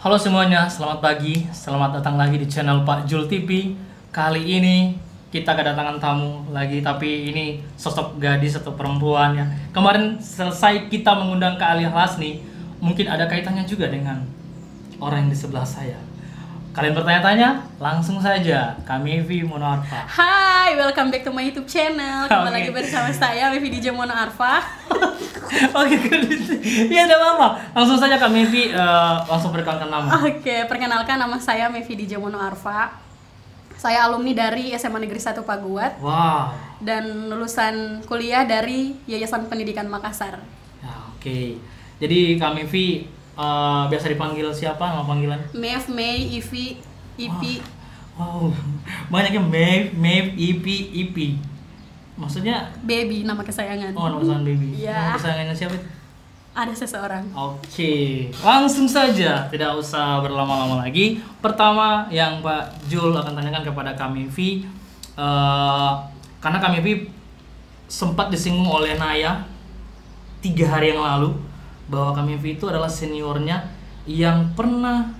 Halo semuanya, selamat pagi. Selamat datang lagi di channel Pak Jul TV. Kali ini kita kedatangan tamu lagi, tapi ini sosok gadis atau perempuan ya. Kemarin selesai kita mengundang Kak Alia Lasni, mungkin ada kaitannya juga dengan orang yang di sebelah saya. Kalian bertanya-tanya? Langsung saja, kami Mevi Mono Arfa. Hai, welcome back to my YouTube channel. Kembali Oke. lagi bersama saya, Mevi DJ Mono Arfa. Oke, ya tidak apa-apa. Langsung saja Kak Mevi, langsung perkenalkan nama. Oke, perkenalkan nama saya Mevi DJ Mono Arfa. Saya alumni dari SMA Negeri 1 Paguat Wow. dan lulusan kuliah dari Yayasan Pendidikan Makassar. Ya, oke. Jadi Kak Mevi biasa dipanggil siapa nama panggilan? Mev, Mei, Ivi, Ipi. Wow, banyaknya Maeve, Ipi. Maksudnya, Baby, nama kesayangan. nama kesayangan baby. Iya. Nama kesayangannya siapa? Ada seseorang. Oke, langsung saja, tidak usah berlama-lama lagi. Pertama yang Pak Jul akan tanyakan kepada Kak Mevi, karena Kak Mevi sempat disinggung oleh Naya 3 hari yang lalu bahwa Kak Mevi itu adalah seniornya yang pernah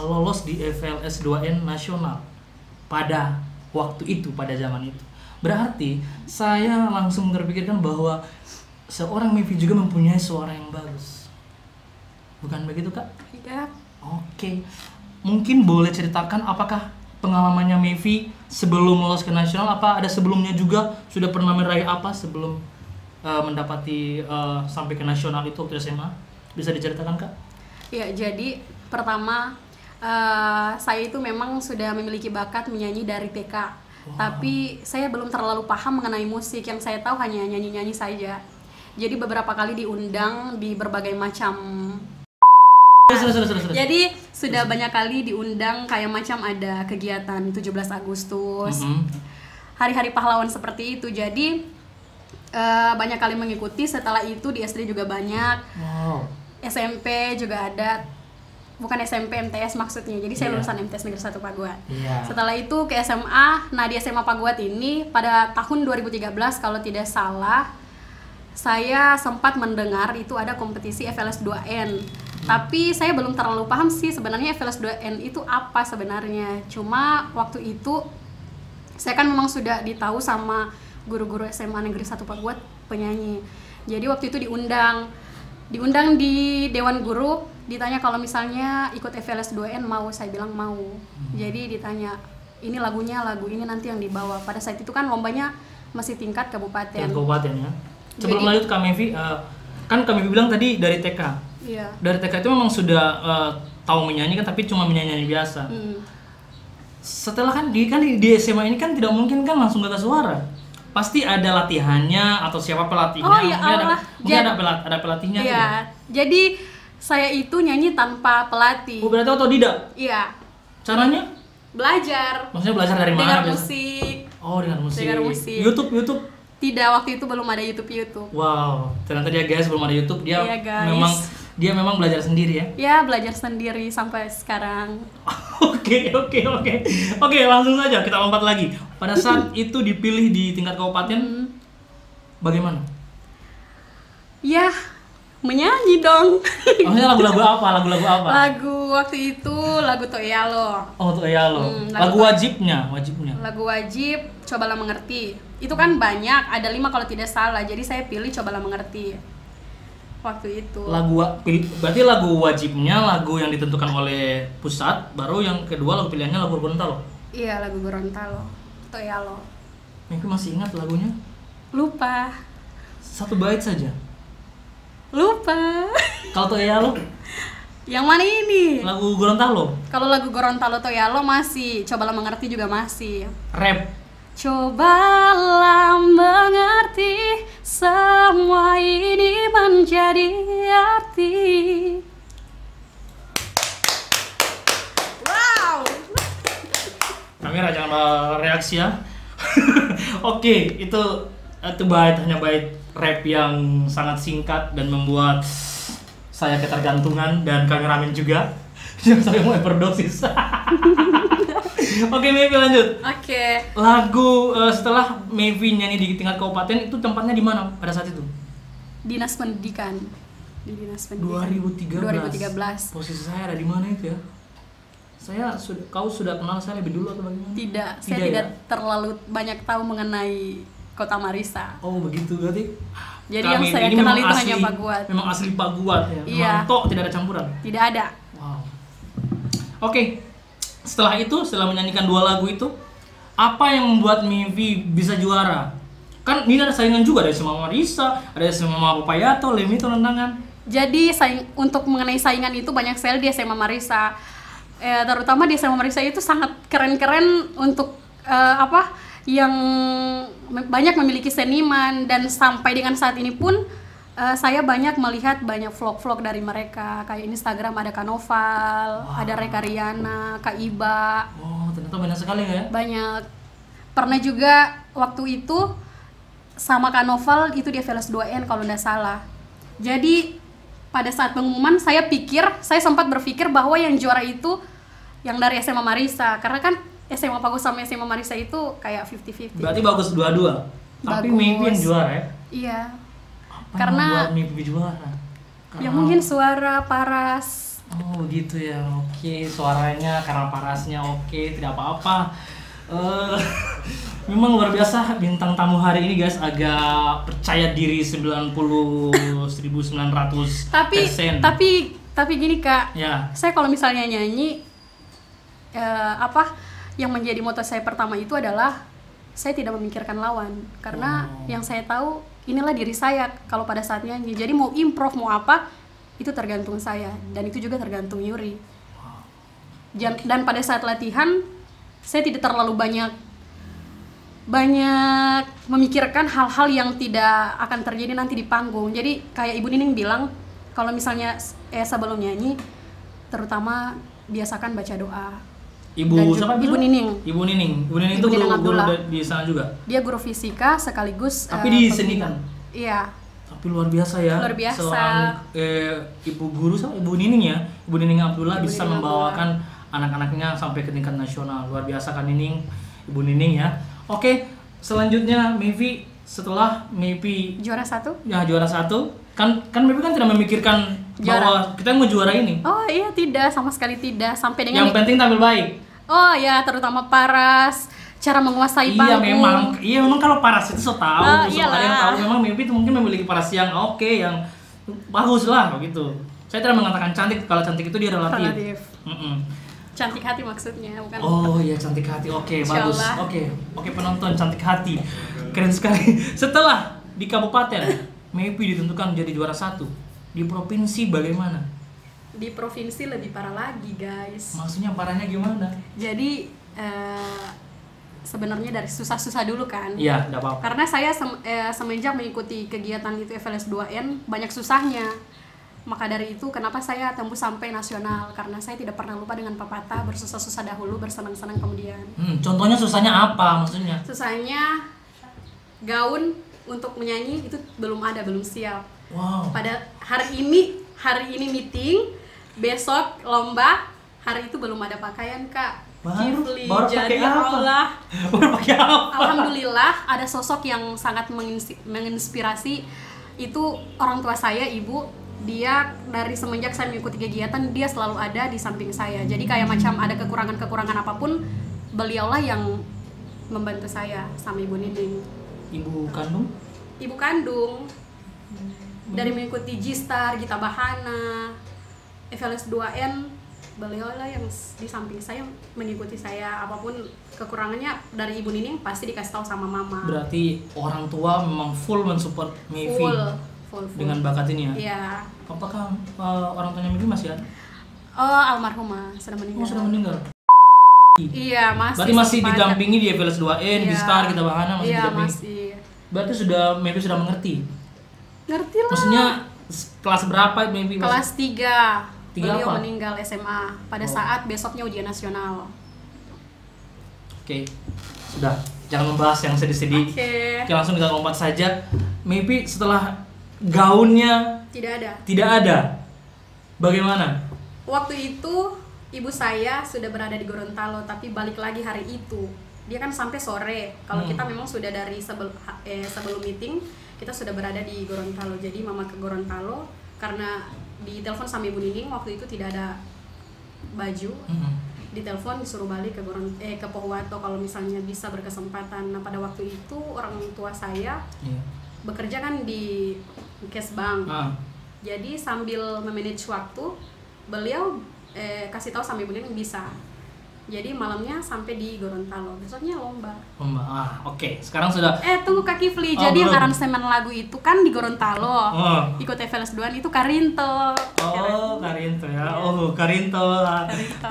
lolos di FLS 2N nasional pada waktu itu, pada zaman itu. Berarti saya langsung terpikirkan bahwa seorang Mevi juga mempunyai suara yang bagus. Bukan begitu, Kak? Iya. Oke. Mungkin boleh ceritakan apakah pengalamannya Mevi sebelum lolos ke nasional, apa ada sebelumnya juga sudah pernah meraih apa sebelum mendapati sampai ke nasional itu waktu SMA? Bisa diceritakan, Kak? Ya, jadi pertama saya itu memang sudah memiliki bakat menyanyi dari TK. Wow. Tapi saya belum terlalu paham mengenai musik, yang saya tahu hanya nyanyi-nyanyi saja. Jadi beberapa kali diundang di berbagai macam. Terus. Jadi sudah banyak kali diundang, kayak macam ada kegiatan 17 Agustus, hari-hari pahlawan seperti itu. Jadi banyak kali mengikuti. Setelah itu di SD juga banyak, Wow. SMP juga ada. Bukan SMP, MTS maksudnya. Jadi saya Iya. lulusan MTS Negeri 1 Paguat. Iya. Setelah itu ke SMA. Nah, di SMA Paguat ini pada tahun 2013 kalau tidak salah, saya sempat mendengar itu ada kompetisi FLS 2N. Tapi saya belum terlalu paham sih sebenarnya FLS 2N itu apa sebenarnya. Cuma waktu itu saya kan memang sudah ditahu sama guru-guru SMA Negeri 1 Paguat penyanyi. Jadi waktu itu diundang di Dewan Guru, ditanya kalau misalnya ikut FLS 2N mau. Saya bilang mau. Jadi ditanya, ini lagunya, lagu ini nanti yang dibawa. Pada saat itu kan lombanya masih tingkat kabupaten. Tingkat kabupaten ya. Sebelum Jadi- lanjut Kak Mevi, kan Kak Mevi bilang tadi dari TK. Iya. Dari TK itu memang sudah tahu menyanyi kan, tapi cuma menyanyi biasa. Setelah kan di SMA ini kan tidak mungkin kan langsung gak suara. Pasti ada latihannya atau siapa pelatihnya. Oh, ya Mungkin Allah. ada pelatihnya gitu. Iya. Jadi saya itu nyanyi tanpa pelatih. Oh, berarti otodidak. Iya. Caranya? Belajar. Maksudnya belajar dari mana? Dengar biasa? musik. Oh, dengan musik. Dengar musik. YouTube. Tidak, waktu itu belum ada YouTube. Wow, ternyata dia guys belum ada YouTube. Dia Iya, guys. memang belajar sendiri ya. Ya, belajar sendiri sampai sekarang. Oke, langsung saja kita lompat lagi. Pada saat itu dipilih di tingkat kabupaten, bagaimana? Ya, menyanyi dong. Maksudnya lagu-lagu apa? Lagu waktu itu lagu Toyalo. Oh, tuh ya lo. Lagu Lagu wajibnya. Lagu wajib Cobalah Mengerti. Itu kan banyak, ada 5 kalau tidak salah. Jadi saya pilih Cobalah Mengerti. Waktu itu. Berarti lagu wajibnya lagu yang ditentukan oleh pusat, baru yang kedua lagu pilihannya lagu Gorontalo. Iya, lagu Gorontalo. Toyalo. Mungkin masih ingat lagunya? Lupa. Satu bait saja. Lupa. Kalau tuh ya lo, Yang mana ini? lagu Gorontalo, Kalau lagu Gorontalo Toyalo masih, Cobalah Mengerti juga masih. rap. Cobalah mengerti, semua ini menjadi arti. Wow. Kamera jangan reaksi ya. Oke, itu hanya bait rap yang sangat singkat dan membuat saya ketergantungan dan kameramen juga. Jangan sampai mau overdosis. Oke, Mevi lanjut. Oke. Lagu setelah Mevi nyanyi di tingkat kabupaten itu tempatnya di mana pada saat itu? Dinas Pendidikan. di Dinas Pendidikan. 2013. Posisi saya ada di mana itu ya? Kau sudah kenal saya lebih dulu atau bagaimana? Tidak, saya tidak terlalu banyak tahu mengenai Kota Marissa. Oh begitu berarti. Jadi yang saya kenal itu hanya Pak Guat. Memang asli Pak Guat ya. Iya. Memang tidak ada campuran. Tidak ada. Wow. Oke. Setelah menyanyikan 2 lagu itu, apa yang membuat Mevy bisa juara? Kan ini ada saingan juga dari SMA Marissa, ada SMA Papayato, Lemito Rendangan. Jadi untuk mengenai saingan itu banyak sekali di SMA Marissa. Terutama di SMA Marissa itu sangat keren-keren untuk yang banyak memiliki seniman, dan sampai dengan saat ini pun saya banyak melihat banyak vlog-vlog dari mereka. Kayak Instagram ada Kak Noval, ada Reka Riana, Kak Iba. Oh, ternyata banyak sekali ya? Banyak. Pernah juga waktu itu sama Kak Noval itu di FLS 2N kalau nggak salah. Jadi pada saat pengumuman saya sempat berpikir bahwa yang juara itu yang dari SMA Marissa, karena kan SMA Pagus sama SMA Marissa itu kayak 50-50. Berarti bagus dua-dua. Tapi Mevy yang juara ya? Iya. Apa Karena yang membuat Mevy juara? Ya mungkin suara paras. Oh gitu ya. Oke, suaranya karena parasnya oke, tidak apa-apa. Memang luar biasa bintang tamu hari ini guys, agak percaya diri 1900%. Tapi gini Kak, ya. Saya kalau misalnya nyanyi yang menjadi moto saya pertama itu adalah saya tidak memikirkan lawan, karena yang saya tahu inilah diri saya kalau pada saat nyanyi. Jadi mau improv mau apa itu tergantung saya, dan itu juga tergantung Yuri. Dan pada saat latihan saya tidak terlalu banyak memikirkan hal-hal yang tidak akan terjadi nanti di panggung. Jadi kayak Ibu Nining bilang, kalau misalnya sebelum nyanyi terutama biasakan baca doa. Ibu siapa? Ibu Nining. Ibu Nining itu guru di sana juga. Dia guru fisika sekaligus tapi di seni kan. Iya. Tapi luar biasa ya. Luar biasa. Seorang ibu guru sama Ibu Nining ya. Ibu Nining Abdullah bisa membawakan anak-anaknya sampai ke tingkat nasional. Luar biasa kan Ibu Nining ya. Oke, selanjutnya Mevy, setelah Mevy juara 1? Ya, juara 1. Kan Mevy kan tidak memikirkan bahwa kita mau juara ini. Oh iya, tidak, sama sekali tidak. Sampai dengan yang penting tampil baik. Oh ya, terutama paras, cara menguasai panggung. Iya memang kalau paras itu tahu, ada yang tahu. Memang Mevy itu mungkin memiliki paras yang oke, yang bagus lah begitu. Saya tidak mengatakan cantik, kalau cantik itu dia relatif. Cantik hati maksudnya, bukan? Oh iya, cantik hati. Oke, bagus. Oke, penonton cantik hati. Keren sekali. Setelah di kabupaten, Mevy ditentukan menjadi juara 1. Di provinsi bagaimana? Di provinsi lebih parah lagi, guys. Maksudnya parahnya gimana? Jadi sebenarnya dari susah-susah dulu kan? Iya, enggak apa-apa. Karena saya semenjak mengikuti kegiatan itu FLS 2N banyak susahnya. Maka dari itu kenapa saya tembus sampai nasional, karena saya tidak pernah lupa dengan pepatah bersusah-susah dahulu, bersenang-senang kemudian. Contohnya susahnya apa maksudnya? Susahnya gaun untuk menyanyi itu belum siap. Wow. Pada hari ini meeting, besok lomba, hari itu belum ada pakaian Kak. Baru pakai apa? Alhamdulillah ada sosok yang sangat menginspirasi, itu orang tua saya, ibu. Dia dari semenjak saya mengikuti kegiatan, dia selalu ada di samping saya. Jadi kayak macam ada kekurangan apapun, beliaulah yang membantu saya sama Ibu Nining. Ibu kandung? Ibu kandung. Dari mengikuti G-Star, Gita Bahana, FLS 2N, beliaulah yang di samping saya mengikuti saya. Apapun kekurangannya dari Ibu Nining pasti dikasih tahu sama mama. Berarti orang tua memang full mensupport Mevy. Full. Dengan bakat ini ya? Iya. Apakah orang tuanya Mevy masih ada? Oh, almarhumah, sudah meninggal. Oh, sudah meninggal. Iya, masih. Berarti masih didampingi di FLS 2N, di Star, Gita Bahana masih didampingi. Masih. Berarti Mevy sudah mengerti? Ngerti lah. Maksudnya kelas berapa Mevy? Kelas 3. Beliau apa? meninggal SMA pada saat besoknya ujian nasional. Oke. Sudah, jangan membahas yang sedih-sedih. Oke, langsung kita lompat saja. Mevy setelah gaunnya tidak ada. Bagaimana? Waktu itu ibu saya sudah berada di Gorontalo, tapi balik lagi hari itu. Dia kan sampai sore. Kalau kita memang sudah dari sebelum meeting, kita sudah berada di Gorontalo. Jadi mama ke Gorontalo karena di telepon sama Ibu Nining waktu itu tidak ada baju. Ditelepon disuruh balik ke Pohuwato kalau misalnya bisa berkesempatan. Nah pada waktu itu orang tua saya bekerja kan di cash bank. Jadi sambil memanage waktu, beliau kasih tahu sama Ibu Nining bisa. Jadi malamnya sampai di Gorontalo, besoknya lomba. Oke. Sekarang sudah. Tunggu Kak Kifli. Jadi yang aransemen lagu itu kan di Gorontalo. Ikut FLS 2 itu Karinto. Karinto ya. Karinto.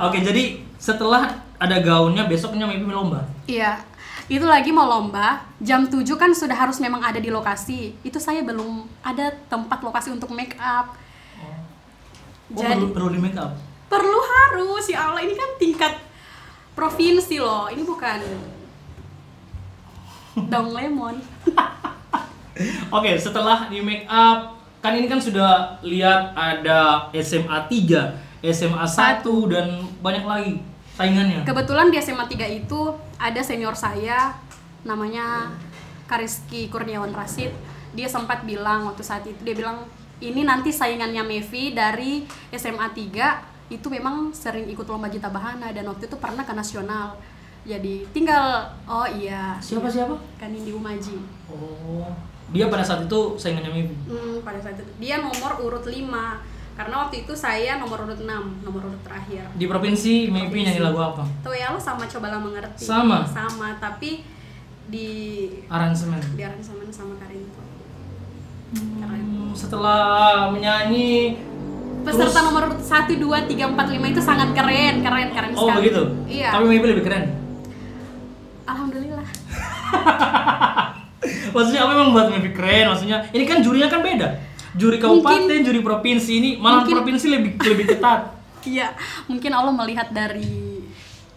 Oke, jadi setelah ada gaunnya besoknya Maybe lomba. Iya. Itu lagi mau lomba, jam 7 kan sudah harus memang ada di lokasi. Itu saya belum ada tempat lokasi untuk make up. Jadi perlu di make up. Perlu harus, ya Allah, ini kan tingkat provinsi loh, ini bukan Daun Lemon. Oke, setelah di make up, kan ini kan sudah lihat ada SMA 3, SMA 1 dan banyak lagi saingannya. Kebetulan di SMA 3 itu ada senior saya namanya Kariski Kurniawan Rasid. Dia sempat bilang waktu saat itu, dia bilang ini nanti saingannya Mevi dari SMA 3 itu memang sering ikut lomba Gita Bahana dan waktu itu pernah ke nasional. Jadi tinggal Siapa? Kan Indi Umaji. Dia pada saat itu saingannya Mevi. Pada saat itu dia nomor urut 5. Karena waktu itu saya nomor urut 6, nomor urut terakhir. Di provinsi Mevi nyanyi lagu apa? Toyalo sama Cobalah Mengerti. Sama, tapi di aransemen sama Karinto. Setelah menyanyi peserta nomor 1, 2, 3, 4, 5 itu sangat keren sekali. Begitu? Iya. Tapi Maybe lebih keren? Alhamdulillah. Maksudnya apa yang membuat Maybe keren? Maksudnya ini kan jurinya kan beda. Juri kabupaten, juri provinsi ini malah provinsi lebih ketat. Iya, mungkin Allah melihat dari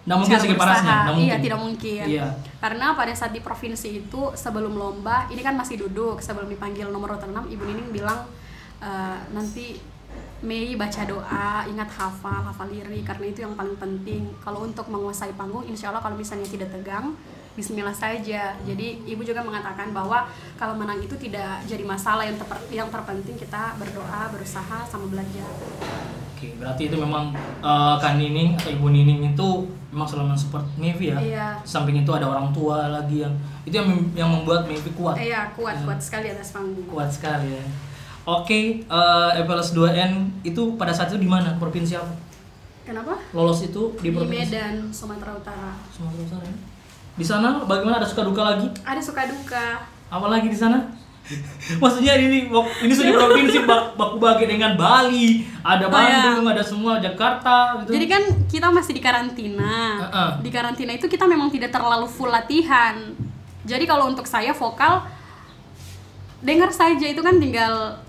mungkin segi parasnya. Iya, tidak mungkin. Iya. Karena pada saat di provinsi itu sebelum lomba, ini kan masih duduk, sebelum dipanggil nomor 6, Ibu Nining bilang nanti Mei baca doa, ingat hafal lirik, karena itu yang paling penting. Kalau untuk menguasai panggung, insya Allah kalau misalnya tidak tegang, bismillah saja. Jadi ibu juga mengatakan bahwa kalau menang itu tidak jadi masalah, yang terpenting kita berdoa, berusaha, sama belajar. Oke, berarti itu memang Kak Nining atau Ibu Nining itu memang selalu mensupport Mevi ya? Iya. Samping itu ada orang tua lagi yang membuat Mevi kuat. Iya, kuat sekali atas panggung. Kuat sekali ya. Oke, FLS 2N itu pada saat itu di mana? Provinsi apa? Kenapa? Lolos itu di provinsi Medan, Sumatera Utara. Sumatera Utara ya. Di sana bagaimana, ada suka duka lagi? Ada suka duka. Apa lagi di sana? Maksudnya ini sudah provinsi baku bagi dengan Bali, ada Bandung, ada semua Jakarta gitu. Jadi kan kita masih di karantina. Di karantina itu kita memang tidak terlalu full latihan. Jadi kalau untuk saya vokal dengar saja itu kan tinggal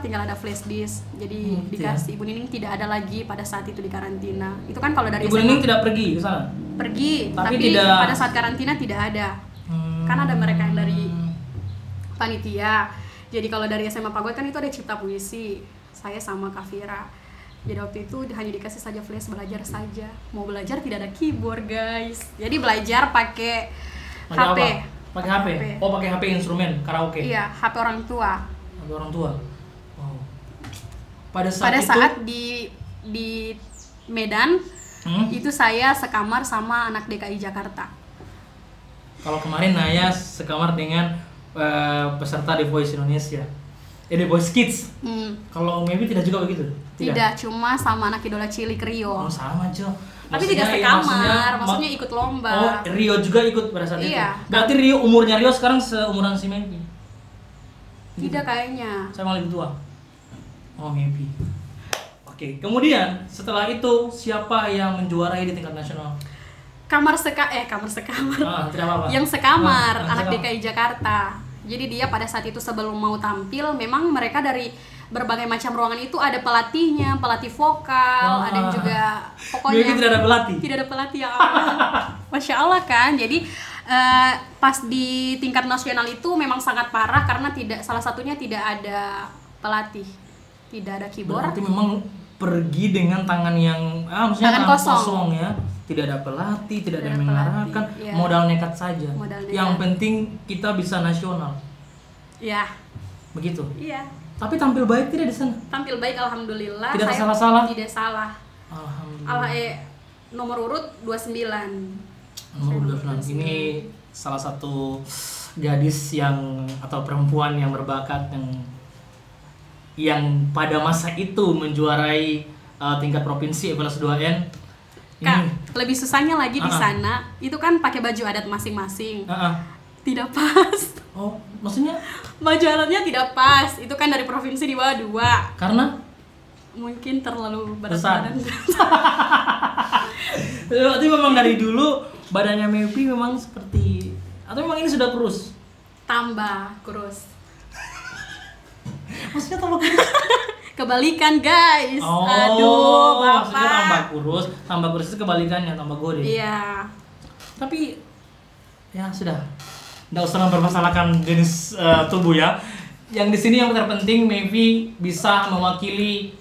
tinggal ada flash disk. Jadi dikasih. Ibu Nining tidak ada lagi pada saat itu di karantina. Itu kan kalau dari Ibu Nining tidak pergi ke sana? Pergi, tapi tidak... pada saat karantina tidak ada. Kan ada mereka yang dari panitia. Jadi kalau dari SMA Pagoy kan itu ada cipta puisi. Saya sama Kafira. Jadi waktu itu hanya dikasih saja flash, belajar saja. Mau belajar tidak ada keyboard, guys. Jadi belajar pakai HP. Apa? Pakai HP? Pakai HP instrumen karaoke. Iya, HP orang tua. HP orang tua. Oh. Pada saat itu di Medan itu saya sekamar sama anak DKI Jakarta. Kalau kemarin Naya sekamar dengan peserta The Voice Indonesia. The Voice Kids. Kalau Maybe tidak juga begitu? Tidak, cuma sama anak idola cilik Rio. Sama aja. Tapi tidak sekamar, maksudnya ikut lomba. Rio juga ikut pada saat itu? Berarti umurnya Rio sekarang seumuran si Maybe? Tidak kayaknya. Saya malah lebih tua. Maybe. Oke, kemudian setelah itu siapa yang menjuarai di tingkat nasional? Kamar sekamar. Tidak apa-apa. Yang sekamar, anak DKI Jakarta. Jadi dia pada saat itu sebelum mau tampil, memang mereka dari berbagai macam ruangan itu ada pelatihnya, pelatih vokal, ada juga pokoknya. Maybe tidak ada pelatih. Tidak ada pelatih, ya Allah. Masya Allah kan. Jadi pas di tingkat nasional itu memang sangat parah karena salah satunya tidak ada pelatih, tidak ada keyboard. Berarti memang pergi dengan tangan yang maksudnya tangan kosong ya. Tidak ada pelatih, tidak ada yang mengarahkan, modal nekat saja. Yang penting kita bisa nasional. Iya. Begitu. Iya. Tapi tampil baik tidak di sana? Tampil baik alhamdulillah. Tidak Saya salah-salah? Tidak salah. Alhamdulillah. Nomor urut 29. Nomor 29. Ini salah satu gadis yang atau perempuan yang berbakat yang pada masa itu menjuarai tingkat provinsi FLS 2N. Kak, lebih susahnya lagi di sana itu kan pakai baju adat masing-masing. Tidak pas. Oh, maksudnya baju adatnya tidak pas. Itu kan dari provinsi di bawah 2. Karena mungkin terlalu berat besar. badan. Berarti memang dari dulu badannya Mevi memang seperti, atau memang ini sudah kurus? Tambah kurus. Maksudnya tambah kurus? Kebalikan guys. Oh, aduh bapak. Maksudnya tambah kurus itu kebalikannya, tambah gede. Iya. Tapi ya sudah, nggak usah mempermasalahkan jenis tubuh ya. Yang di sini yang terpenting Mevi bisa mewakili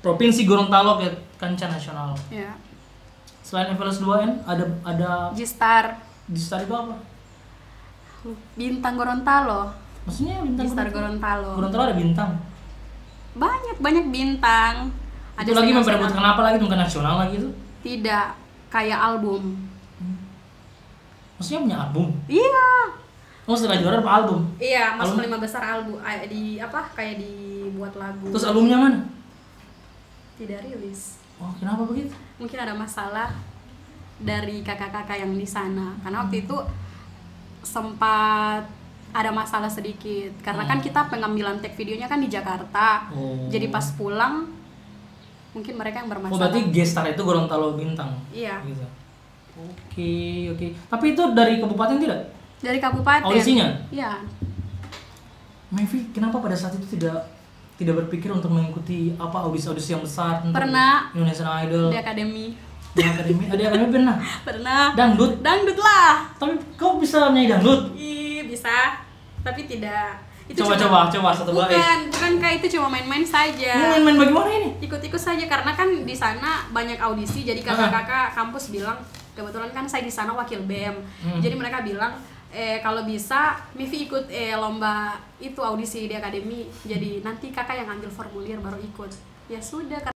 Provinsi Gorontalo ke kancah nasional. Iya. Selain FLS 2N ada G-Star. G-Star itu apa? Bintang Gorontalo. Maksudnya bintang G-Star Gorontalo. Gorontalo ada bintang. Banyak bintang. Itu lagi memperebutkan apa lagi, bukan nasional lagi itu? Tidak, kayak album. Maksudnya punya album? Iya. Oh, setelah juara apa album? Iya, masuk album? 5 besar album. Di apa? Kayak dibuat lagu. Terus albumnya mana? Tidak rilis. Oh, kenapa begitu? Mungkin ada masalah dari kakak-kakak yang di sana. Karena waktu itu sempat ada masalah sedikit. Karena kan kita pengambilan tag videonya kan di Jakarta. Jadi pas pulang mungkin mereka yang bermasalah. Oh, berarti G-Star itu Gorontalo Bintang. Iya. Gitu. Oke. Tapi itu dari kabupaten tidak? Dari kabupaten. Audisinya? Iya. Mevi, kenapa pada saat itu tidak berpikir untuk mengikuti apa audisi yang besar? Pernah. Indonesian Idol. Di akademi. Di akademi pernah? Pernah. Dangdut lah. Tapi kau bisa nyanyi dangdut? Bisa. Tapi tidak. Itu coba satu bait. Bukan kayak itu cuma main-main saja. Main-main bagaimana ini? Ikut-ikut saja karena kan di sana banyak audisi. Jadi kakak-kakak kampus bilang, kebetulan kan saya di sana wakil BEM. Jadi mereka bilang kalau bisa Mevi ikut lomba itu audisi di akademi. Jadi nanti kakak yang ambil formulir baru ikut. Ya sudah.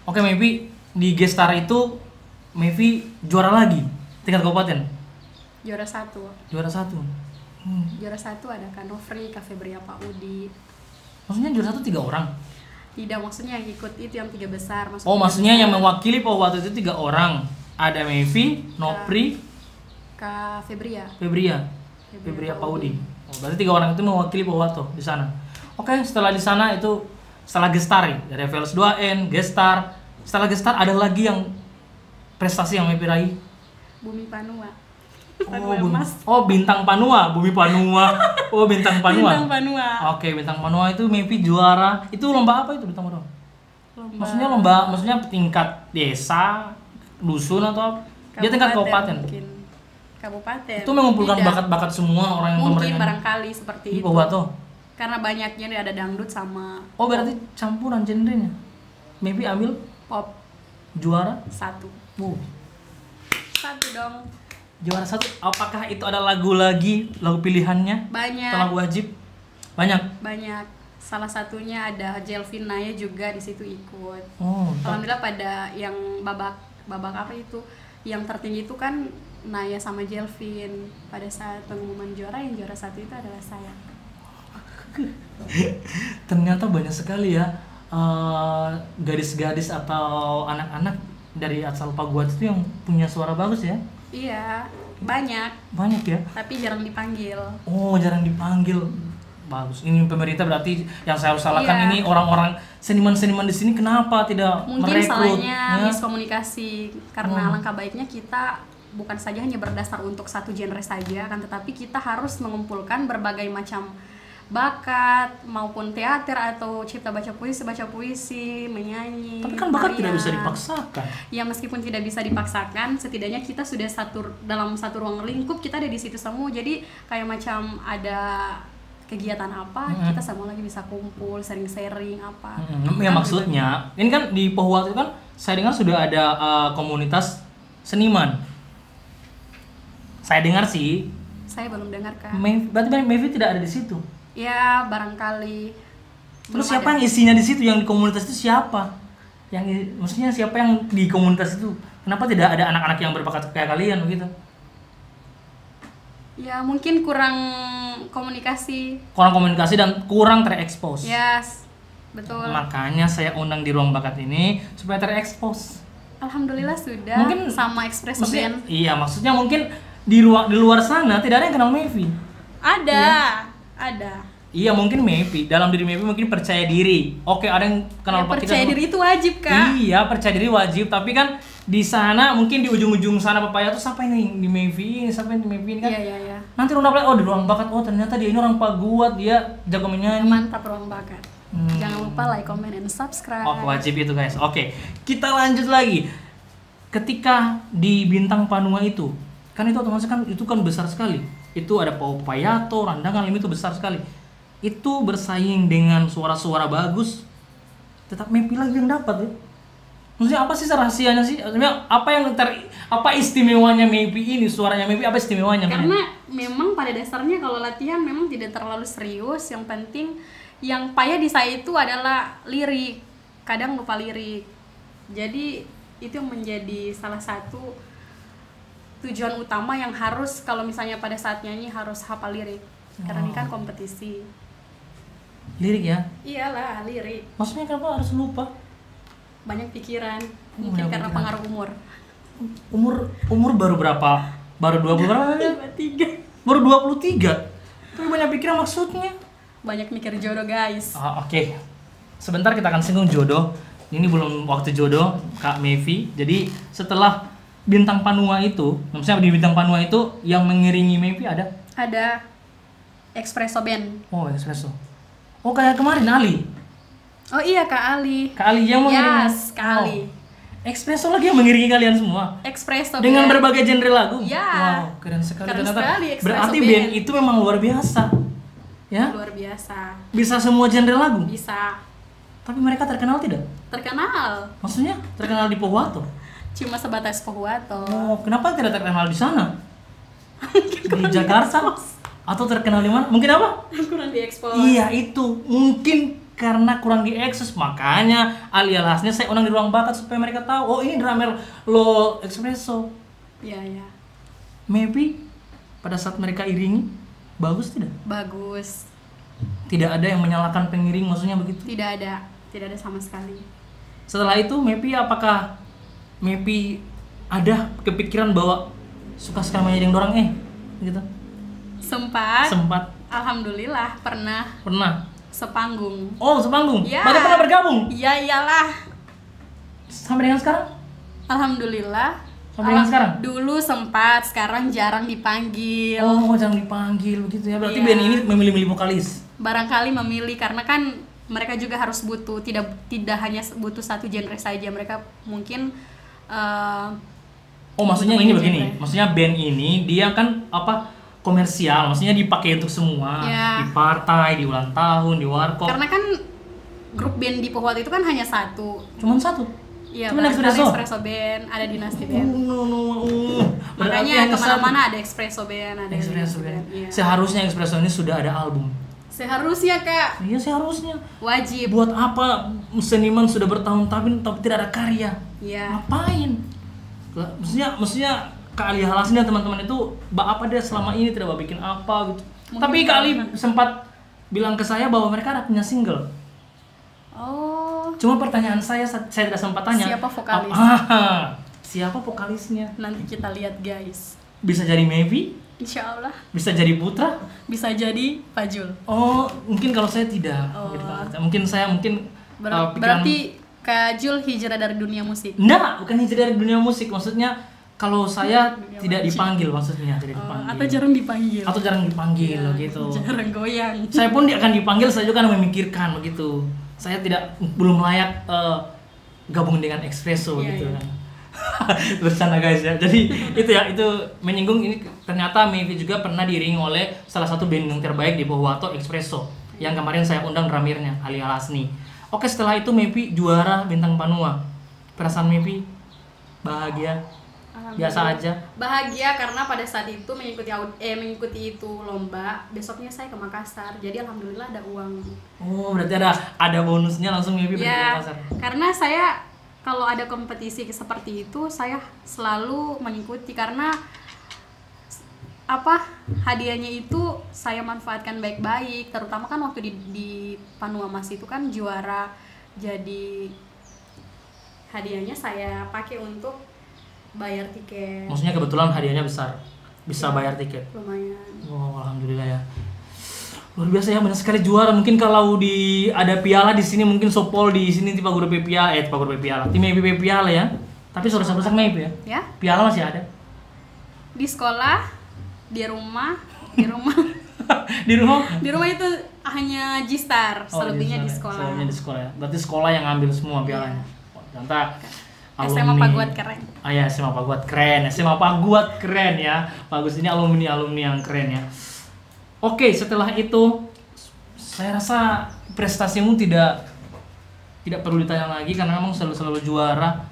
Oke, Mevi di G-Star itu Mevi juara lagi tingkat kabupaten. Juara 1. Juara 1. Juara 1 ada Kak Nofri, Kak Febria, Pak Udi. Maksudnya juara 1 3 orang? Tidak, maksudnya yang ikut itu yang 3 besar. Maksudnya yang mewakili waktu itu 3 orang. Ada Mevi, Nofri, Kak Febria, Paudi. Berarti 3 orang itu mewakili Powato di sana. Oke, setelah di sana itu setelah G-Star ya, dari FLS 2N, G-Star. Setelah G-Star ada lagi yang prestasi yang Mevi raih. Bumi Panua. Bintang Panua, Bumi Panua. Bintang Panua. Bintang Panua. Oke, Bintang Panua itu Mevi juara. Itu lomba apa itu Bintang Panua? Maksudnya tingkat desa, dusun atau apa? Dia tingkat kabupaten. Mungkin. Kabupaten. Itu mengumpulkan bakat-bakat semua orang yang mungkin barangkali seperti itu. Karena banyaknya ada dangdut sama berarti campuran genrenya. Mevi ambil pop. Juara 1. 1 dong. Juara 1. Apakah itu ada lagu pilihannya? Banyak. Atau lagu wajib? Banyak. Salah satunya ada Jelvin Naya juga di situ ikut. Alhamdulillah pada yang babak apa itu, yang tertinggi itu kan Naya sama Jelvin. Pada saat pengumuman juara, yang juara 1 itu adalah saya. Ternyata banyak sekali ya gadis-gadis atau anak-anak dari asal Paguat itu yang punya suara bagus ya. Iya, banyak ya. Tapi jarang dipanggil. Jarang dipanggil. Bagus. Ini pemerintah berarti yang saya harus salahkan ini orang-orang seniman-seniman di sini kenapa tidak mungkin merekrut? Salahnya miskomunikasi. Karena alangkah baiknya kita bukan saja hanya berdasar untuk satu genre saja, tetapi kita harus mengumpulkan berbagai macam bakat, maupun teater atau cipta baca puisi, menyanyi. Tapi kan bakat tidak bisa dipaksakan. Ya meskipun tidak bisa dipaksakan, setidaknya kita sudah dalam satu ruang lingkup, kita ada di situ semua. Jadi kayak macam ada kegiatan apa, kita semua lagi bisa kumpul, sharing apa. Ya maksudnya, ini kan di Pohuat itu kan saya dengar sudah ada komunitas seniman. Saya dengar sih. Saya belum dengar, Kak. Berarti Mevi tidak ada di situ. Ya, barangkali. Terus Belum siapa ada. yang isinya di situ, yang di komunitas itu siapa? Maksudnya siapa yang di komunitas itu? Kenapa tidak ada anak-anak yang berbakat kayak kalian begitu? Ya, mungkin kurang komunikasi. Kurang komunikasi dan kurang terekspos. Yes, betul. Makanya saya undang di ruang bakat ini supaya terekspos. Alhamdulillah sudah. Mungkin sama Espresso Maksudnya, Band. iya, maksudnya mungkin di luar sana tidak ada yang kenal Mevi. Ada, ada. Iya, mungkin Mevi, dalam diri Mevi mungkin percaya diri. Oke, ada yang kenal Ya, Pak kita percaya semua. diri itu wajib, Kak. Iya, percaya diri wajib, tapi kan di sana mungkin di ujung-ujung sana Papaya tuh siapa ini di Mevi ini, siapa yang di Mevi ini kan. Iya, iya, iya. Nanti orang dapat oh di ruang bakat, oh ternyata dia ini orang paguat, dia jago menyanyi. Mantap ruang bakat. Jangan lupa like, comment, and subscribe. Oh, wajib itu guys. Oke, kita lanjut lagi. Ketika di Bintang Panua itu, kan itu otomatis kan itu kan besar sekali. Itu ada Payato, Randangan Lim itu besar sekali. Itu bersaing dengan suara-suara bagus. Tetap Mepi lagi yang dapat ya. Maksudnya apa sih rahasianya sih? Maksudnya apa istimewanya Mepi ini? Suaranya Mepi apa istimewanya? Karena memang pada dasarnya kalau latihan memang tidak terlalu serius. Yang penting yang payah di saya itu adalah lirik. Kadang lupa lirik. Jadi itu yang menjadi salah satu tujuan utama yang harus kalau misalnya pada saat nyanyi harus hafal lirik. Karena ini kan kompetisi. Lirik ya? Iyalah, lirik. Maksudnya kenapa harus lupa? Banyak pikiran. Mungkin Banyak karena pikiran. pengaruh umur. Umur baru berapa? Baru 20 berapa? 23. Baru 23. Tapi banyak pikiran maksudnya. Banyak mikir jodoh, guys. Oke. Sebentar kita akan singgung jodoh. Ini belum waktu jodoh, Kak Mevi. Jadi setelah Bintang Panua itu, maksudnya di Bintang Panua itu yang mengiringi Mevi ada? Ada Espresso Band. Oh, Espresso. Oh, kayak kemarin Ali. Oh iya, Kak Ali. Kak Ali yang mengiringi. Yes, Kak Ali. Espresso lagi yang mengiringi kalian semua. Espresso Dengan Band. berbagai genre lagu. Ya. Wow, keren sekali. Keren Ternyata. sekali, Espresso Berarti Band. band itu memang luar biasa. Ya? Luar biasa. Bisa semua genre lagu. Bisa. Tapi mereka terkenal tidak? Terkenal. Maksudnya terkenal di Pohuwato. Cuma sebatas Pohuwato. Oh, kenapa tidak terkenal di sana? Di Jakarta? Atau terkenal di mana? Mungkin apa? Kurang diekspos. Iya itu, mungkin karena kurang diakses. Makanya aliasnya saya undang di ruang bakat supaya mereka tahu. Oh ini drummer Lo Espresso. Iya, iya. Maybe pada saat mereka iringi bagus tidak? Bagus. Tidak ada yang menyalahkan pengiring, maksudnya begitu. Tidak ada sama sekali. Setelah itu Mepi apakah Mepi ada kepikiran bahwa suka sekali menjadi dorang gitu? Sempat. Alhamdulillah pernah sepanggung. Oh, sepanggung. Ya. Berarti pernah bergabung Iya, iyalah. sampai dengan sekarang? Alhamdulillah. Sampai dengan sekarang? Dulu sempat, sekarang jarang dipanggil. Oh, jangan dipanggil begitu ya. Berarti Iya. band ini memilih-milih vokalis. Barangkali memilih karena kan mereka juga harus butuh tidak hanya butuh satu genre saja. Mereka mungkin Oh, maksudnya Namanya ini begini. genre. Maksudnya band ini dia kan komersial, maksudnya dipakai untuk semua. Ya. Di partai, di ulang tahun, di warkop. karena kan grup band di Pohuwato itu kan hanya satu. Cuman satu. Iya, Cuman barangkali Espresso? Espresso Band, ada Dinasti Band. Berarti Makanya hanya satu. kemana-mana ada Espresso Band, ada Espresso Dinasti Band. Iya. Seharusnya Espresso ini sudah ada album. Seharusnya, Kak, Iya, seharusnya. wajib. Buat apa seniman sudah bertahun-tahun tapi tidak ada karya? Iya. Ngapain? Maksudnya Kak Ali Halasni dan teman-teman itu apa dia selama ini tidak bikin apa gitu. Mungkin Tapi Kak Ali karena- sempat bilang ke saya bahwa mereka ada punya single. Oh, Cuma pertanyaan saya tidak sempat tanya. Siapa vokalis? Siapa vokalisnya? nanti kita lihat, guys. Bisa jadi Mevi, Insya Allah bisa jadi Putra. bisa jadi Fajul. Oh, mungkin kalau saya tidak. Oh. Gitu, Pak. Mungkin saya pikiran- Berarti Kak Jul hijrah dari dunia musik. Enggak, bukan hijrah dari dunia musik. Maksudnya kalau saya Dunia tidak musik. dipanggil, maksudnya tidak dipanggil. Atau jarang dipanggil. Atau jarang dipanggil Ya, gitu. Jarang goyang. Saya pun dia akan dipanggil, saya juga akan memikirkan begitu. Saya belum layak gabung dengan Espresso Iya, gitu iya. kan. Bercanda guys ya. Jadi itu menyinggung ini ternyata Mevi juga pernah diiringi oleh salah satu band yang terbaik di Pohuwato, Espresso. Yang kemarin saya undang dramirnya Ali Halasni. Oke, setelah itu Mevi juara Bintang Panua. Perasaan Mevi bahagia. Biasa aja. Bahagia karena pada saat itu mengikuti itu lomba, besoknya saya ke Makassar. Jadi alhamdulillah ada uang. Oh, berarti ada bonusnya langsung Maybe pergi ke Ya, Makassar. karena saya kalau ada kompetisi seperti itu saya selalu mengikuti karena hadiahnya itu saya manfaatkan baik-baik, terutama kan waktu di Panua Mas itu kan juara, jadi hadiahnya saya pakai untuk bayar tiket. Maksudnya kebetulan hadiahnya besar, bisa Ya, bayar tiket. lumayan. Oh, alhamdulillah ya. Luar biasa ya, banyak sekali juara. Mungkin kalau ada piala di sini, mungkin Sopol di sini Tipa Guru piala, tim Maybe piala ya. Tapi rusak-rusak Maybe ya. Ya, Piala masih ada. di sekolah, di rumah di rumah. di rumah itu hanya G-Star, selebihnya di sekolah. Selebihnya di sekolah ya. Berarti sekolah yang ngambil semua pialanya. Ternyata SMA Paguat keren. Ya, SMA Paguat keren. SMA Paguat keren ya. Bagus, ini alumni yang keren ya. Oke, setelah itu saya rasa prestasimu tidak perlu ditanya lagi karena memang selalu juara.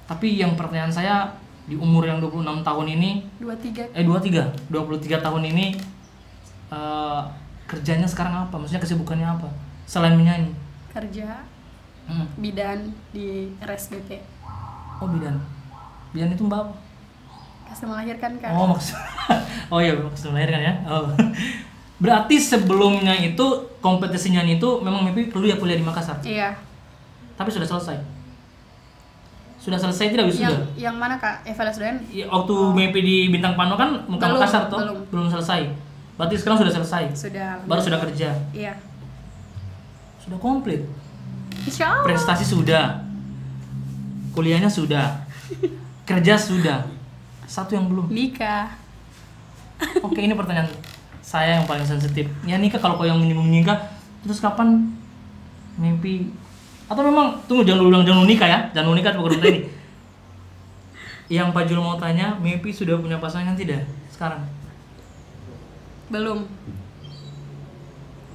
Tapi yang pertanyaan saya, di umur yang 26 tahun ini 23 tahun ini kerjanya sekarang apa? Maksudnya kesibukannya apa? Selain menyanyi? Kerja bidan di RSBP. Oh, bidan. Bidan itu Mbak apa? Kasih melahirkan kan? Oh, oh iya, maksud melahirkan ya. Oh. Berarti sebelumnya itu kompetisinya itu memang Maybe perlu ya kuliah di Makassar. Iya. Tapi sudah selesai. Sudah selesai tidak wisuda? Yang mana Kak? FLSDN? Ya, waktu Maybe di Bintang Pano kan muka Makassar toh? Belum selesai. Berarti sekarang sudah selesai. Sudah. Baru sudah kerja. Iya. Sudah komplit. Insya Allah. Prestasi sudah. Kuliahnya sudah. Kerja sudah. Satu yang belum. Nikah. Oke, ini pertanyaan saya yang paling sensitif. Ya nikah, kalau kau yang menyinggung nikah, terus kapan mimpi? Atau memang tunggu, jangan nikah ya, jangan nikah tuh ini. Yang Pak Jul mau tanya, mimpi sudah punya pasangan tidak sekarang? Belum.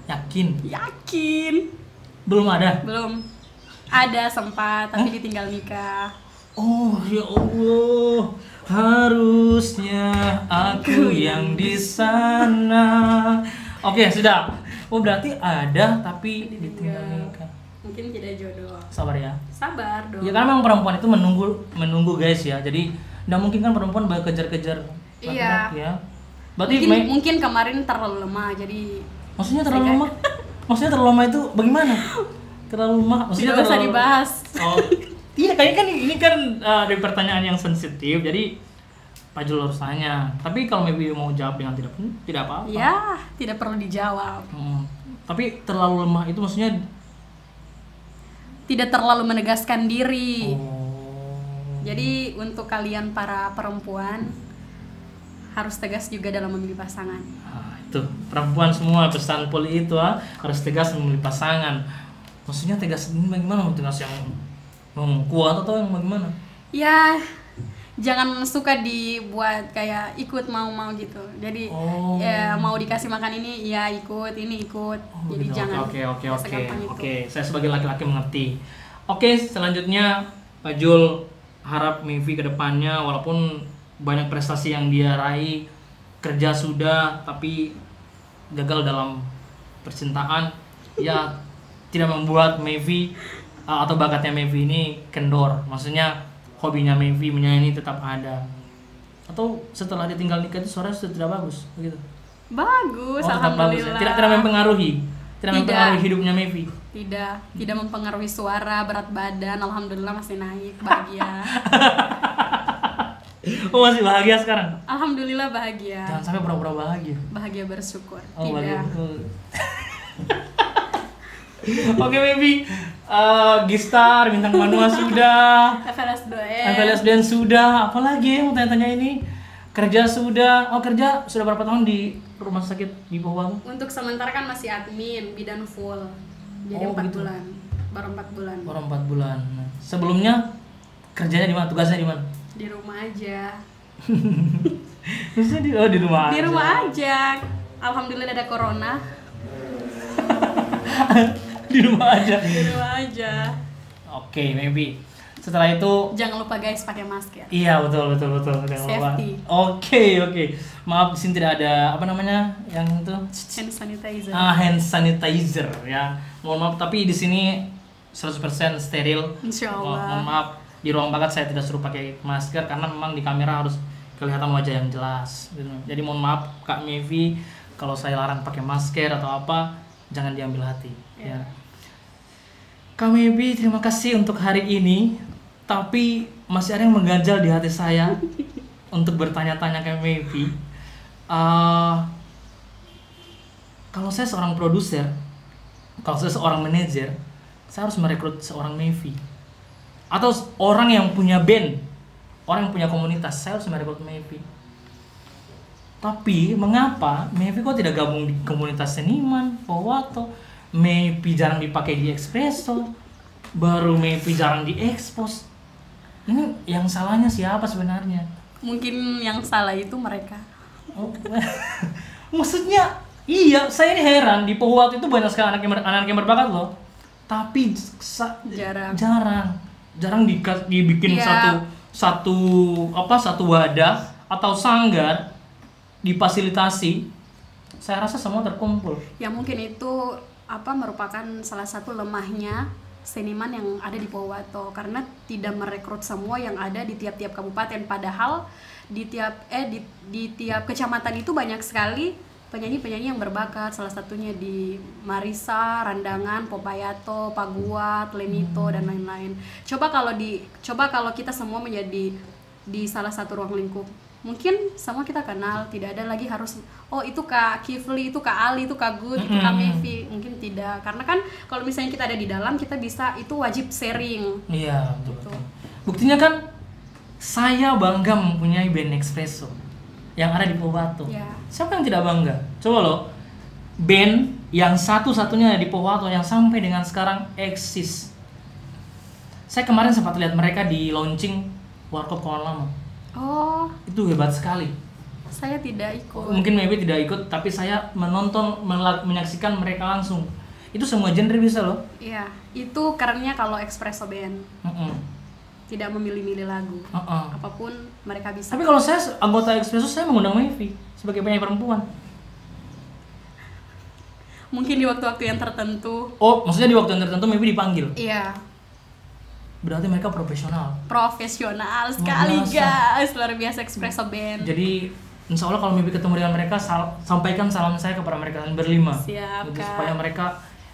Yakin? Belum ada? Belum. Ada sempat, tapi ditinggal nikah. Oh ya Allah, harusnya aku yang di sana. Oke, sudah. Oh, berarti ada tapi ditinggal nikah. Mungkin tidak jodoh. Sabar ya. Sabar dong. Ya kan memang perempuan itu menunggu guys ya. Jadi nggak mungkin kan perempuan kejar-kejar laki-laki ya. Berarti mungkin kemarin terlalu lemah, jadi. Maksudnya terlalu lemah? Maksudnya terlalu lemah itu bagaimana? Terlalu lemah? Maksudnya tidak usah dibahas. Oh, iya kayaknya kan ini kan dari pertanyaan yang sensitif, jadi Pak Jul harus tanya. Tapi kalau Maybe mau jawab dengan tidak apa-apa. Ya, tidak perlu dijawab. Tapi terlalu lemah itu maksudnya tidak terlalu menegaskan diri. Oh. Jadi untuk kalian para perempuan harus tegas juga dalam memilih pasangan. Itu perempuan semua pesan Poli itu harus tegas memilih pasangan. Maksudnya tegas ini bagaimana? Tegas yang kuat atau yang bagaimana? Ya, jangan suka dibuat kayak ikut mau gitu. Jadi ya mau dikasih makan ini ya ikut, ini ikut. Jadi gitu. jangan. Oke. Saya sebagai laki-laki mengerti. Oke, selanjutnya Pak Jul harap Maybe ke depannya walaupun banyak prestasi yang dia raih, kerja sudah tapi gagal dalam percintaan, ya tidak membuat Maybe atau bakatnya Maybe ini kendor. Maksudnya hobinya Maybe menyanyi tetap ada. Atau setelah ditinggal nikah itu suara sudah tidak bagus begitu? Bagus, tetap bagus ya? Tidak mempengaruhi hidupnya Maybe. Tidak mempengaruhi suara, berat badan, alhamdulillah masih naik, bahagia. Oh, masih bahagia sekarang? Alhamdulillah bahagia. Jangan sampai pura-pura bahagia. Bahagia bersyukur. Oh, tidak. Oke, Maybe. G-Star, Bintang Panua sudah. FLSDN sudah. Apalagi yang mau tanya-tanya ini? Kerja sudah. Oh, kerja sudah berapa tahun di rumah sakit di bawah? Untuk sementara kan masih admin, bidan full. Jadi 4 bulan. Baru 4 bulan. Nah, sebelumnya kerjanya di mana? Tugasnya di mana? Di rumah aja. Maksudnya di rumah aja? Di rumah aja. Alhamdulillah ada corona. Di rumah aja. Di rumah aja. Oke, Maybe. Setelah itu Jangan lupa guys pakai masker. iya betul. Jangan lupa. Safety. Oke. Maaf di sini tidak ada apa namanya yang itu Hand sanitizer. hand sanitizer ya. Mohon maaf tapi di sini 100% steril. Insya Allah. Mohon maaf di ruang bakat saya tidak suruh pakai masker karena memang di kamera harus kelihatan wajah yang jelas. Gitu. Jadi mohon maaf Kak Mevi kalau saya larang pakai masker atau apa jangan diambil hati. Ya. Kak Mevi terima kasih untuk hari ini. Tapi masih ada yang mengganjal di hati saya untuk bertanya-tanya ke Mevi. Kalau saya seorang produser, kalau saya seorang manajer, saya harus merekrut seorang Mevi. Atau orang yang punya band, orang yang punya komunitas, saya harus merekrut Mevi. Tapi mengapa Mevi kok tidak gabung di komunitas seniman, Powato? Mevi jarang dipakai di Espresso, baru Mevi jarang diekspos. Ini yang salahnya siapa sebenarnya? Mungkin yang salah itu mereka. Oh, maksudnya iya, saya ini heran di Pohuat itu banyak sekali anak yang berbakat loh. Tapi jarang dibikin Ya. satu wadah atau sanggar difasilitasi. Saya rasa semua terkumpul. Ya mungkin itu merupakan salah satu lemahnya seniman yang ada di Powato karena tidak merekrut semua yang ada di tiap-tiap kabupaten, padahal di tiap kecamatan itu banyak sekali penyanyi-penyanyi yang berbakat, salah satunya di Marisa, Randangan, Popayato, Paguat, Lenito dan lain-lain. Coba kalau kita semua menjadi di salah satu ruang lingkup, mungkin semua kita kenal, tidak ada lagi harus itu Kak Kifli, itu Kak Ali, itu Kak Good, itu Kak Mevi, mungkin tidak, karena kan kalau misalnya kita ada di dalam kita bisa itu wajib sharing. Iya betul. Buktinya kan saya bangga mempunyai band Espresso yang ada di Powato. Ya. Siapa yang tidak bangga? Coba loh, band yang satu-satunya di Powato yang sampai dengan sekarang eksis. Saya kemarin sempat lihat mereka di launching Warkop Kawan Lama. Oh, Itu hebat sekali. saya tidak ikut. Mungkin maybe tidak ikut, tapi saya menyaksikan mereka langsung. Itu semua genre bisa loh. Iya, itu kerennya kalau Espresso Band. Tidak memilih-milih lagu. Apapun mereka bisa. Tapi kalau saya anggota Espresso, saya mengundang Mevi sebagai penyanyi perempuan. Mungkin di waktu-waktu yang tertentu. Oh, maksudnya di waktu yang tertentu Mevi dipanggil? Iya. Berarti mereka profesional. Profesional sekali guys, luar biasa Espresso Band. Jadi insya Allah kalau Mevi ketemu dengan mereka, sampaikan salam saya kepada mereka berlima. Siap, gitu, Kak. supaya mereka,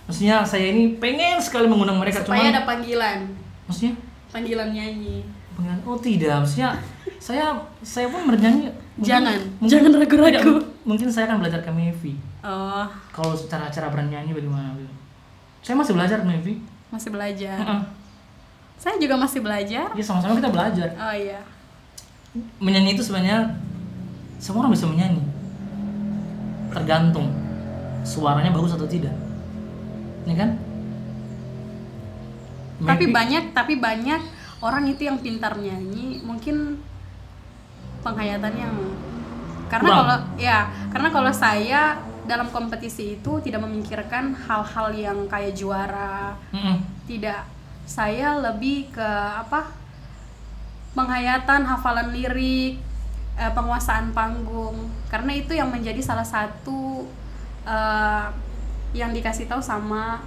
maksudnya saya ini pengen sekali mengundang mereka. Supaya ada panggilan. Maksudnya? Panggilan nyanyi. Oh tidak, maksudnya saya pun bernyanyi. Jangan Tidak, ragu-ragu. mungkin saya akan belajar ke Mevi. Oh, Kalau cara bernyanyi bagaimana? Saya masih belajar Mevi. masih belajar. Saya juga masih belajar. Ya sama-sama kita belajar. Oh iya. Menyanyi itu sebenarnya semua orang bisa menyanyi. Tergantung suaranya bagus atau tidak. Ini kan? Tapi banyak orang itu yang pintar nyanyi, mungkin penghayatan yang karena kalau saya dalam kompetisi itu tidak memikirkan hal-hal yang kayak juara. Tidak. Saya lebih ke penghayatan, hafalan lirik, penguasaan panggung, karena itu yang menjadi salah satu yang dikasih tahu sama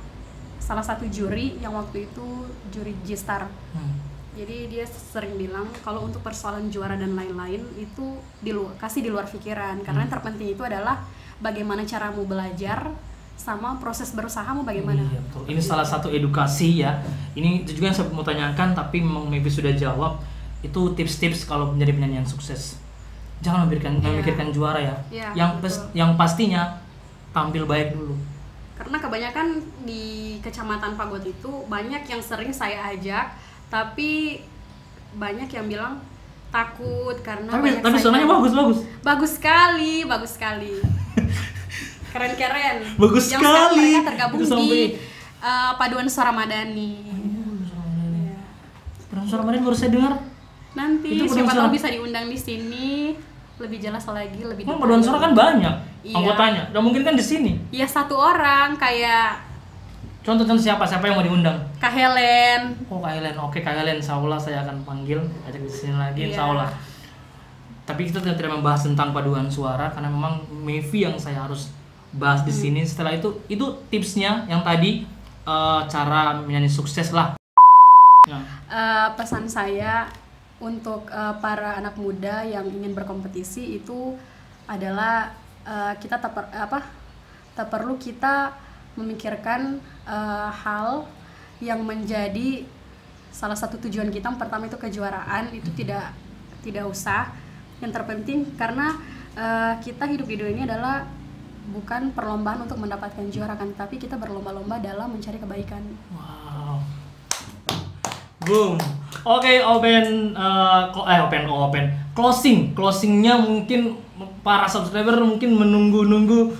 salah satu juri yang waktu itu juri G-Star. Jadi dia sering bilang kalau untuk persoalan juara dan lain-lain itu kasih di luar pikiran, karena yang terpenting itu adalah bagaimana caramu belajar sama proses berusahamu bagaimana. Iya, betul. Ini salah satu edukasi ya. Ini juga yang saya mau tanyakan, tapi memang Mevi sudah jawab. Itu tips-tips kalau menjadi penyanyi yang sukses. Jangan memikirkan juara ya. Yang pastinya tampil baik dulu. Karena kebanyakan di Kecamatan Pagot itu banyak yang sering saya ajak, tapi banyak yang bilang takut karena tapi suaranya bagus. Bagus sekali. Keren-keren. Bagus yang sekali. Mereka tergabung di Paduan Suara Madani. Paduan Suara Madani baru saya dengar. Nanti Itu siapa suara. tahu bisa diundang di sini lebih jelas lagi, lebih detail. Paduan Suara kan banyak Iya. anggotanya. Dan mungkin kan di sini. Ya satu orang kayak Contoh siapa yang mau diundang? Kak Helen. Oh, Kak Helen. Oke, Kak Helen, insya Allah saya akan panggil, ajak di sini lagi, insya Allah. Tapi kita tidak membahas tentang paduan suara karena memang Mevi yang saya harus bahas di sini. Setelah itu tipsnya yang tadi cara menyanyi sukses lah. Ya. Pesan saya untuk para anak muda yang ingin berkompetisi itu adalah kita tak perlu kita memikirkan hal yang menjadi salah satu tujuan kita. Pertama itu kejuaraan, itu tidak usah. Yang terpenting karena kita hidup di dunia ini adalah bukan perlombaan untuk mendapatkan juara kan, tapi kita berlomba-lomba dalam mencari kebaikan. Wow. Boom. Oke, open closingnya mungkin para subscriber mungkin menunggu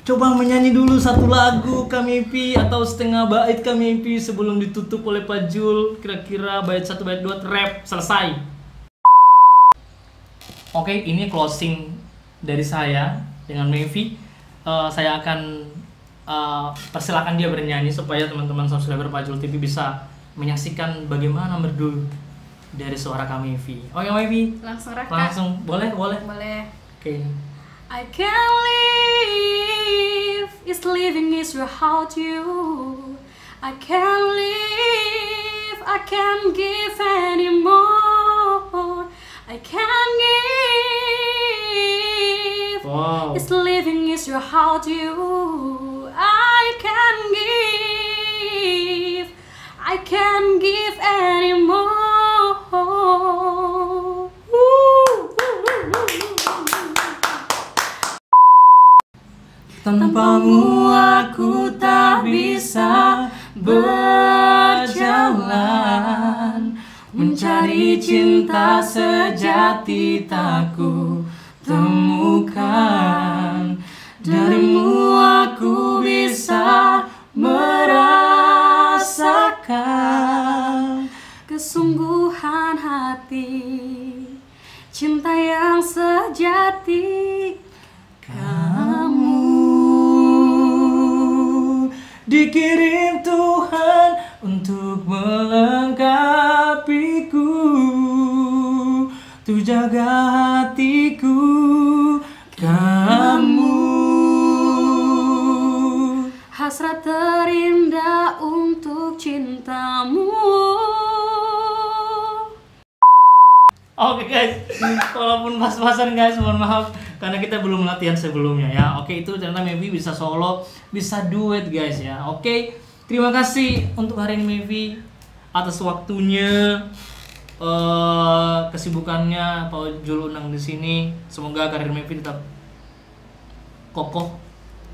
coba menyanyi dulu satu lagu Kamipi atau setengah bait Kamipi sebelum ditutup oleh Pak Jul, kira-kira bait 1 bait 2 rap selesai. Oke, ini closing dari saya dengan Mevi. Saya akan persilakan dia bernyanyi supaya teman-teman subscriber Pak Jul TV bisa menyaksikan bagaimana merdu dari suara Kak Mevi. Oke, Mevi. Langsung boleh? Boleh. Oke. I can live, is living is without you. I can live, I can't give anymore. I can give, Wow. is living is without you. I can give, I can't give anymore. Tanpamu aku tak bisa berjalan, mencari cinta sejati tak ku temukan. Darimu aku bisa merasakan Kesungguhan hati, cinta yang sejati. kamu dikirim Tuhan untuk melengkapiku, untuk jaga hatiku. Kamu Hasrat terindah untuk cintamu. Oke guys, walaupun pas-pasan guys, mohon maaf karena kita belum latihan sebelumnya ya. Oke, itu ternyata Mevi bisa solo, bisa duet guys ya. Oke, terima kasih untuk hari ini Mevi atas waktunya, kesibukannya Pak Jul undang di sini. Semoga karir Mevi tetap kokoh,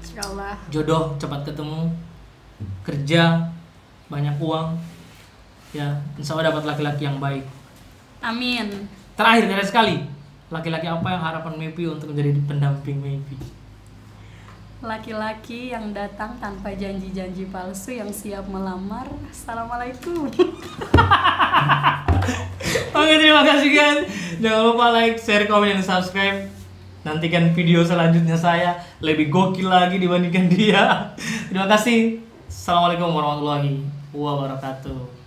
Insyaallah. jodoh cepat ketemu, kerja banyak uang, ya insya Allah dapat laki-laki yang baik. Amin. Terakhir sekali, laki-laki apa yang harapan Mevi untuk menjadi pendamping Mevi? Laki-laki yang datang tanpa janji-janji palsu, yang siap melamar. Assalamualaikum. Oke, terima kasih guys. Jangan lupa like, share, komen, dan subscribe. Nantikan video selanjutnya saya lebih gokil lagi dibandingkan dia. Terima kasih. Assalamualaikum warahmatullahi wabarakatuh.